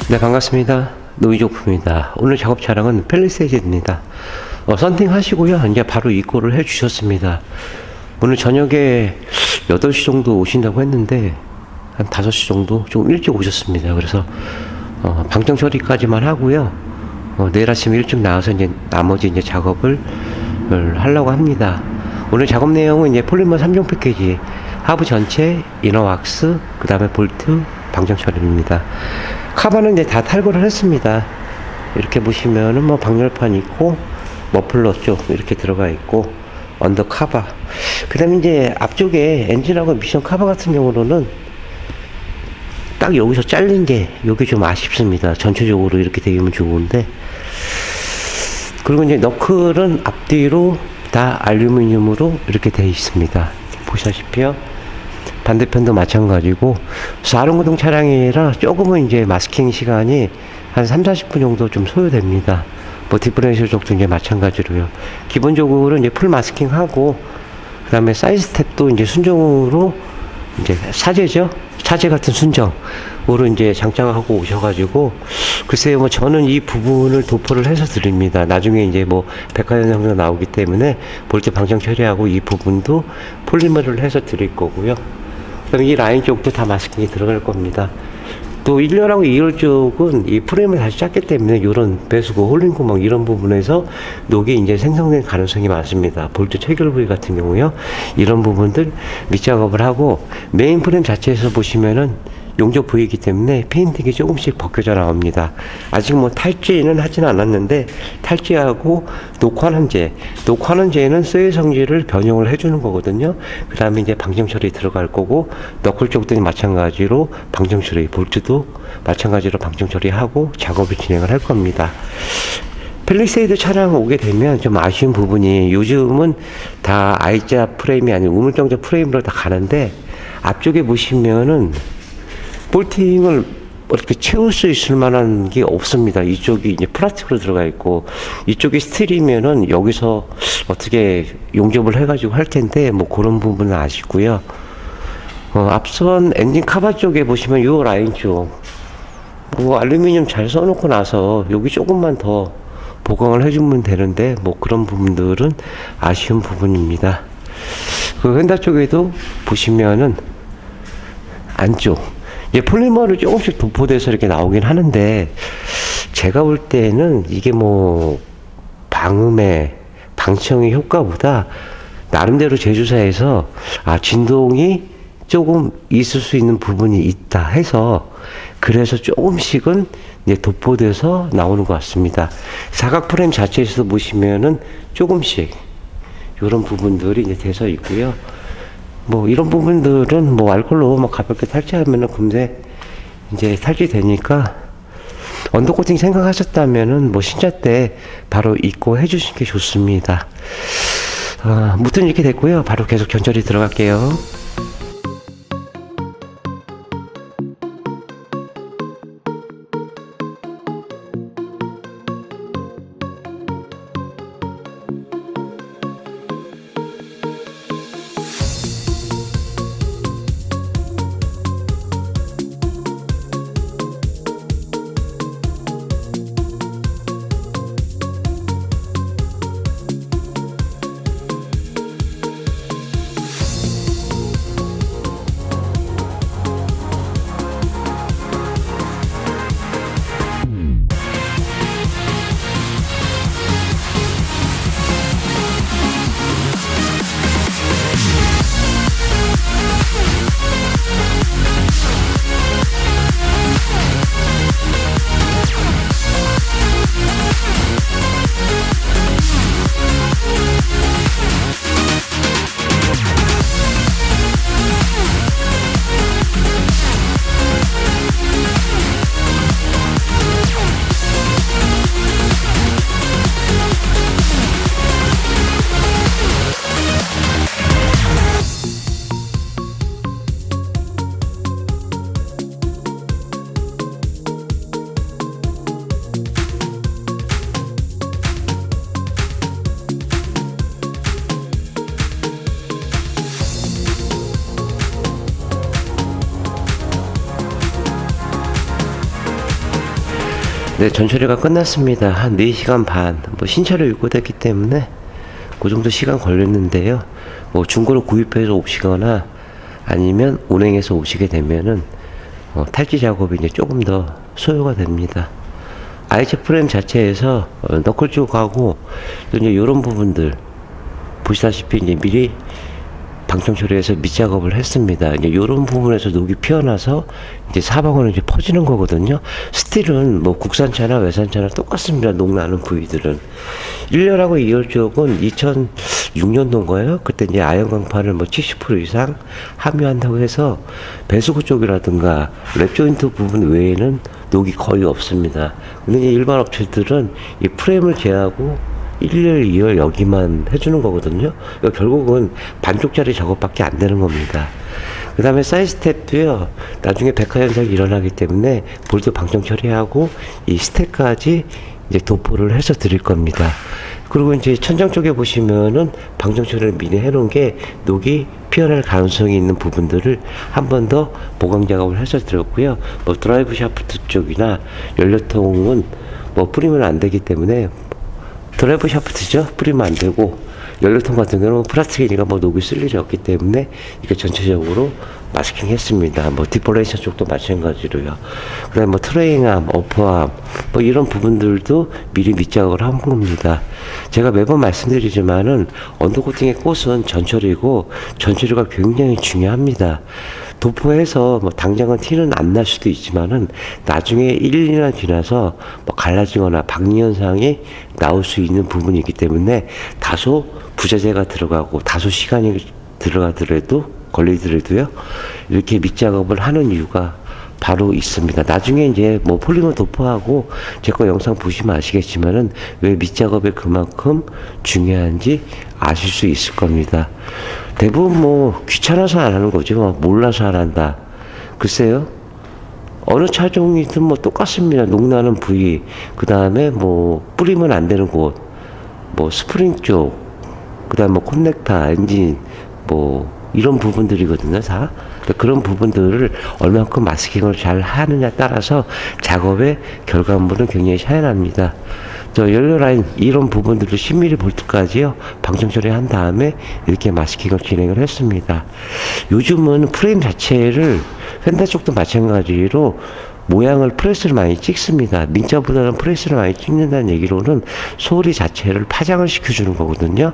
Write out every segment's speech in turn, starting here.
네, 반갑습니다. 노이조프입니다. 오늘 작업 차량은 팰리세이드입니다. 썬팅 하시고요. 이제 바로 입고를 해 주셨습니다. 오늘 저녁에 8시 정도 오신다고 했는데, 한 5시 정도 좀 일찍 오셨습니다. 그래서, 방청 처리까지만 하고요. 내일 아침 일찍 나와서 이제 나머지 이제 작업을 하려고 합니다. 오늘 작업 내용은 이제 폴리머 3종 패키지, 하부 전체, 이너 왁스, 그 다음에 볼트, 방정 처리입니다. 카바는 이제 다 탈거를 했습니다. 이렇게 보시면은 뭐 방열판 있고, 머플러 쪽 이렇게 들어가 있고, 언더 카바. 그 다음에 이제 앞쪽에 엔진하고 미션 카바 같은 경우로는 딱 여기서 잘린 게, 요게 좀 아쉽습니다. 전체적으로 이렇게 되면 좋은데. 그리고 이제 너클은 앞뒤로 다 알루미늄으로 이렇게 되어 있습니다. 보시다시피요. 반대편도 마찬가지고, 사륜구동 차량이라 조금은 이제 마스킹 시간이 한 3-40분 정도 좀 소요됩니다. 뭐 디퍼런셜 쪽도 이제 마찬가지로요. 기본적으로 이제 풀 마스킹 하고, 그 다음에 사이드 스텝도 이제 순정으로 이제 사제죠. 차제 같은 순정으로 이제 장착하고 오셔가지고, 글쎄요, 뭐 저는 이 부분을 도포를 해서 드립니다. 나중에 이제 뭐 백화점 정도 나오기 때문에 볼트 방정 처리하고 이 부분도 폴리머를 해서 드릴 거고요. 그다음에 이 라인 쪽도 다 마스킹이 들어갈 겁니다. 또 1열하고 2열 쪽은 이 프레임을 다시 짰기 때문에 이런 배수구, 홀링 구멍 이런 부분에서 녹이 이제 생성될 가능성이 많습니다. 볼트 체결 부위 같은 경우요. 이런 부분들 밑작업을 하고, 메인 프레임 자체에서 보시면은 용접 부위이기 때문에 페인팅이 조금씩 벗겨져 나옵니다. 아직 뭐 탈지는 하지는 않았는데, 탈지하고 녹화는제는 쇠의 성질을 변형을 해주는 거거든요. 그 다음에 이제 방정 처리 들어갈 거고, 너클 쪽도 마찬가지로 방정 처리, 볼트도 마찬가지로 방정 처리하고 작업을 진행을 할 겁니다. 팰리세이드 차량 오게 되면 좀 아쉬운 부분이, 요즘은 다 I자 프레임이 아니고 우물정자 프레임으로 다 가는데, 앞쪽에 보시면은 볼팅을 이렇게 채울 수 있을 만한 게 없습니다. 이쪽이 이제 플라스틱으로 들어가 있고, 이쪽이 스틸이면은 여기서 어떻게 용접을 해가지고 할 텐데, 뭐 그런 부분은 아쉽고요. 앞선 엔진 카바 쪽에 보시면 요 라인 쪽, 뭐 알루미늄 잘 써놓고 나서 여기 조금만 더 보강을 해주면 되는데, 뭐 그런 부분들은 아쉬운 부분입니다. 그 휀다 쪽에도 보시면은 안쪽, 예, 폴리머를 조금씩 도포돼서 이렇게 나오긴 하는데, 제가 볼 때는 이게 뭐 방음의 방청의 효과보다 나름대로 제조사에서 진동이 조금 있을 수 있는 부분이 있다 해서, 그래서 조금씩은 이제 도포돼서 나오는 것 같습니다. 사각 프레임 자체에서도 보시면은 조금씩 이런 부분들이 이제 돼서 있고요. 뭐 이런 부분들은 뭐 알콜로 뭐 가볍게 탈취하면은 금세 이제 탈취되니까, 언더 코팅 생각하셨다면은 뭐 신차 때 바로 입고 해주시는 게 좋습니다. 무튼 이렇게 됐고요. 바로 계속 견처리 들어갈게요. 네, 전처리가 끝났습니다. 한 4시간 반. 뭐 신차로 입고됐기 때문에 그 정도 시간 걸렸는데요. 뭐 중고로 구입해서 오시거나 아니면 운행해서 오시게 되면은 탈지 작업이 이제 조금 더 소요가 됩니다. 아이체 프레임 자체에서 너클 쪽하고 또 이제 이런 부분들 보시다시피 이제 미리 방청 처리해서 밑작업을 했습니다. 이제 이런 부분에서 녹이 피어나서 이제 사방으로 이제 퍼지는 거거든요. 스틸은 뭐 국산차나 외산차나 똑같습니다. 녹 나는 부위들은. 1열하고 2열 쪽은 2006년도인가요? 그때 이제 아연 강판을 뭐 70% 이상 함유한다고 해서 배수구 쪽이라든가 랩 조인트 부분 외에는 녹이 거의 없습니다. 근데 이제 일반 업체들은 이 프레임을 제하고 1열, 2열 여기만 해주는 거거든요. 결국은 반쪽짜리 작업밖에 안 되는 겁니다. 그 다음에 사이드 스텝도요, 나중에 백화 현상이 일어나기 때문에 볼트 방청 처리하고 이 스텝까지 이제 도포를 해서 드릴 겁니다. 그리고 이제 천장 쪽에 보시면은 방청 처리를 미리 해놓은 게 녹이 피어날 가능성이 있는 부분들을 한 번 더 보강 작업을 해서 드렸고요. 뭐 드라이브 샤프트 쪽이나 연료통은 뭐 뿌리면 안 되기 때문에 드라이브 샤프트죠. 뿌리면 안 되고, 연료통 같은 경우는 플라스틱이니까 뭐 녹이 쓸 일이 없기 때문에 이게 전체적으로 마스킹 했습니다. 뭐 디포레이션 쪽도 마찬가지로요. 그 다음에 뭐 트레잉암, 어퍼암 뭐 이런 부분들도 미리 밑작업을 한 겁니다. 제가 매번 말씀드리지만은 언더코팅의 꽃은 전처리고 전처리가 굉장히 중요합니다. 도포해서 뭐 당장은 티는 안 날 수도 있지만은 나중에 1, 2년 지나서 뭐 갈라지거나 박리 현상이 나올 수 있는 부분이기 때문에 다소 부자재가 들어가고 다소 시간이 걸리더라도요 이렇게 밑작업을 하는 이유가 바로 있습니다. 나중에 이제 뭐 폴리머 도포하고 제 거 영상 보시면 아시겠지만은 왜 밑작업이 그만큼 중요한지 아실 수 있을 겁니다. 대부분 뭐 귀찮아서 안 하는 거죠. 몰라서 안 한다. 글쎄요. 어느 차종이든 뭐 똑같습니다. 녹나는 부위, 그 다음에 뭐 뿌리면 안 되는 곳, 뭐 스프링 쪽, 그 다음 뭐 콘넥터, 엔진, 뭐 이런 부분들이거든요. 다. 그런 부분들을 얼마큼 마스킹을 잘 하느냐 따라서 작업의 결과물은 굉장히 차이 납니다. 저 연료 라인 이런 부분들도 10mm 볼트까지요 방청 처리한 다음에 이렇게 마스킹을 진행을 했습니다. 요즘은 프레임 자체를 펜다 쪽도 마찬가지로 모양을 프레스를 많이 찍습니다. 민자보다는 프레스를 많이 찍는다는 얘기로는 소리 자체를 파장을 시켜주는 거거든요.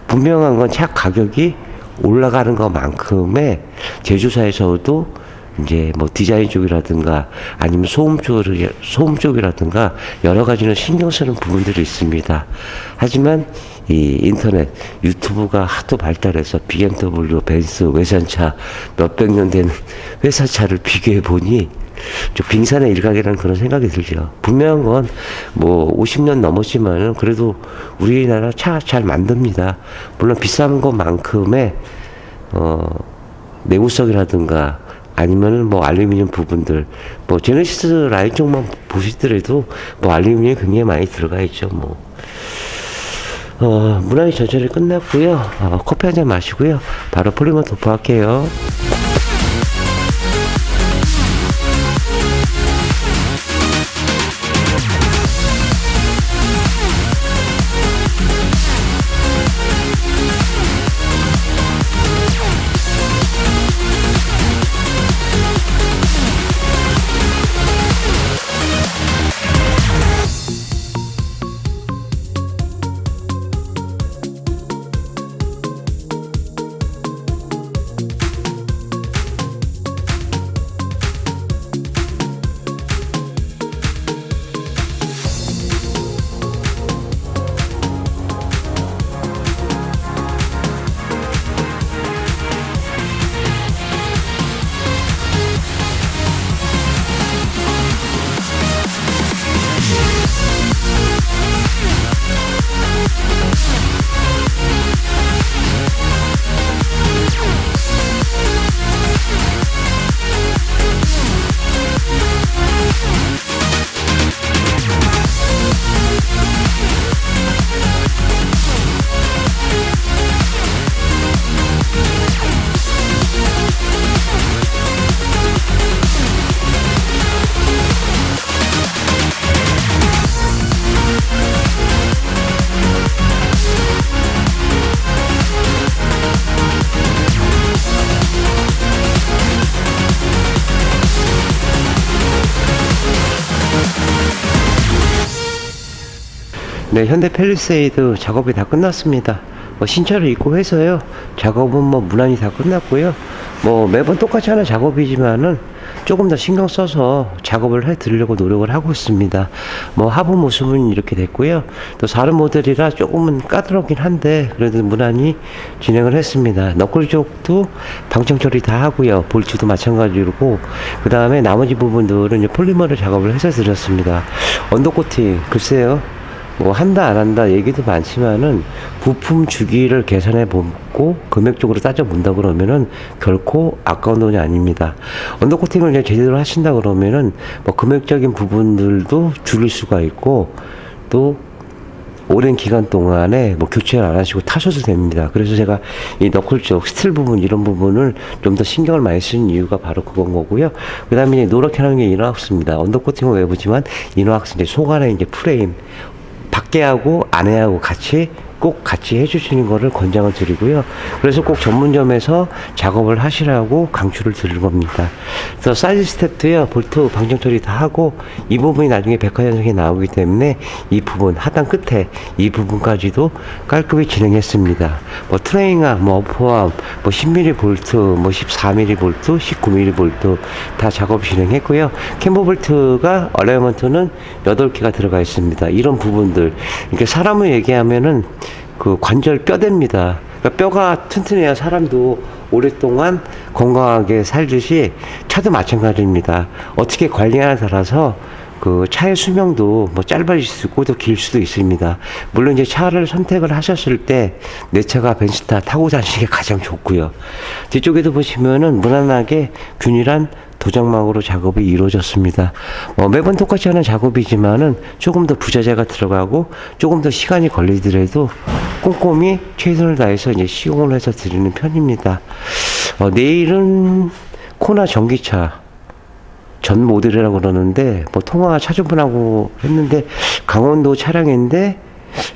분명한 건 차 가격이 올라가는 것만큼의 제조사에서도 이제 뭐 디자인 쪽이라든가 아니면 소음 쪽이라든가 여러 가지는 신경 쓰는 부분들이 있습니다. 하지만 이 인터넷 유튜브가 하도 발달해서 BMW, 벤츠, 외산차 몇백 년 된 회사차를 비교해 보니 좀 빙산의 일각이라는 그런 생각이 들죠. 분명한 건 뭐 50년 넘었지만은 그래도 우리나라 차 잘 만듭니다. 물론 비싼 것만큼의 내구성이라든가 아니면은 뭐 알루미늄 부분들, 뭐 제네시스 라인 쪽만 보시더라도 뭐 알루미늄이 굉장히 많이 들어가 있죠. 뭐 무난히 전처리 끝났고요. 커피 한 잔 마시고요. 바로 폴리머 도포할게요. 네, 현대 팰리세이드 작업이 다 끝났습니다. 신차를 입고해서요. 작업은 무난히 다 끝났고요. 매번 똑같이 하는 작업이지만은 조금 더 신경 써서 작업을 해 드리려고 노력을 하고 있습니다. 하부 모습은 이렇게 됐고요. 또 다른 모델이라 조금은 까다롭긴 한데 그래도 무난히 진행을 했습니다. 너클 쪽도 방청 처리 다 하고요. 볼트도 마찬가지로 그 다음에 나머지 부분들은 이제 폴리머를 작업을 해서 드렸습니다. 언더코팅 글쎄요. 한다 안 한다 얘기도 많지만은 부품 주기를 계산해 보고 금액적으로 따져 본다 그러면은 결코 아까운 돈이 아닙니다. 언더코팅을 이제 제대로 하신다 그러면은 금액적인 부분들도 줄일 수가 있고 또 오랜 기간 동안에 교체를 안 하시고 타셔도 됩니다. 그래서 제가 이 너클 쪽 스틸 부분 이런 부분을 좀 더 신경을 많이 쓰는 이유가 바로 그건 거고요. 그 다음에 노랗게 하는 게 이너왁스입니다. 언더코팅은 외부지만 이너왁스 이제 속 안에 이제 프레임 밖에하고 안에하고 꼭 같이 해주시는 거를 권장을 드리고요. 그래서 꼭 전문점에서 작업을 하시라고 강추를 드릴 겁니다. 그래서 사이드 스텝도요, 볼트 방정 처리 다 하고, 이 부분이 나중에 백화현상에 나오기 때문에 이 부분, 하단 끝에 이 부분까지도 깔끔히 진행했습니다. 트레이나, 어퍼암, 10mm 볼트, 14mm 볼트, 19mm 볼트 다 작업 진행했고요. 캠버 볼트가 얼라이먼트는 8개가 들어가 있습니다. 이런 부분들. 이렇게 사람을 얘기하면은 그 관절 뼈대입니다. 그러니까 뼈가 튼튼해야 사람도 오랫동안 건강하게 살듯이 차도 마찬가지입니다. 어떻게 관리하냐에 따라서 그 차의 수명도 짧아질 수 있고 또 길 수도 있습니다. 물론 이제 차를 선택을 하셨을 때 내 차가 벤츠타 타고 다니는 게 가장 좋고요. 뒤쪽에도 보시면은 무난하게 균일한 도장망으로 작업이 이루어졌습니다. 매번 똑같이 하는 작업이지만은 조금 더 부자재가 들어가고 조금 더 시간이 걸리더라도 꼼꼼히 최선을 다해서 이제 시공을 해서 드리는 편입니다. 내일은 코나 전기차 전 모델이라고 그러는데 통화 차주분하고 했는데 강원도 차량인데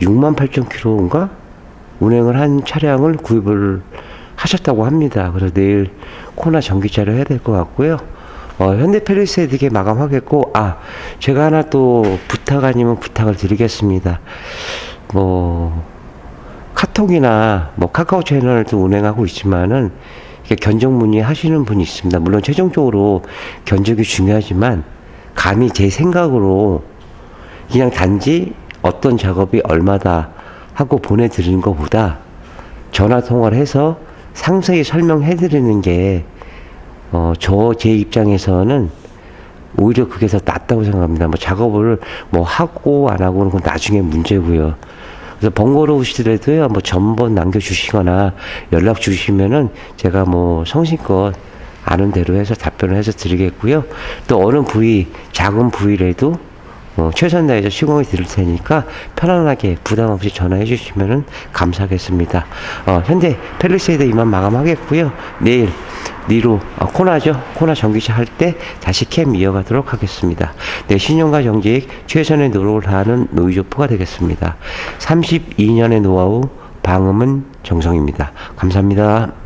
68,000km인가 운행을 한 차량을 구입을 하셨다고 합니다. 그래서 내일 코나 전기차를 해야 될 것 같고요. 현대 팰리세이드게 마감하겠고, 제가 하나 또 부탁 아니면 부탁을 드리겠습니다. 카톡이나 카카오 채널도 운행하고 있지만은 견적 문의 하시는 분이 있습니다. 물론 최종적으로 견적이 중요하지만 감히 제 생각으로 그냥 단지 어떤 작업이 얼마다 하고 보내드리는 것보다 전화 통화를 해서 상세히 설명해 드리는 게 제 입장에서는 오히려 그게 더 낫다고 생각합니다. 작업을 하고 안 하고는 그건 나중에 문제고요. 그래서 번거로우시더라도요, 전번 남겨주시거나 연락 주시면은 제가 성심껏 아는 대로 해서 답변을 해서 드리겠고요. 또 어느 부위, 작은 부위라도 최선 다해서 시공해 드릴 테니까 편안하게 부담 없이 전화해 주시면은 감사하겠습니다. 현재 팰리세이드 이만 마감하겠고요. 내일 니로 코나죠. 코나 전기차 할 때 다시 캠 이어가도록 하겠습니다. 네, 신용과 정직 최선의 노력을 다하는 노이조프가 되겠습니다. 32년의 노하우 방음은 정성입니다. 감사합니다.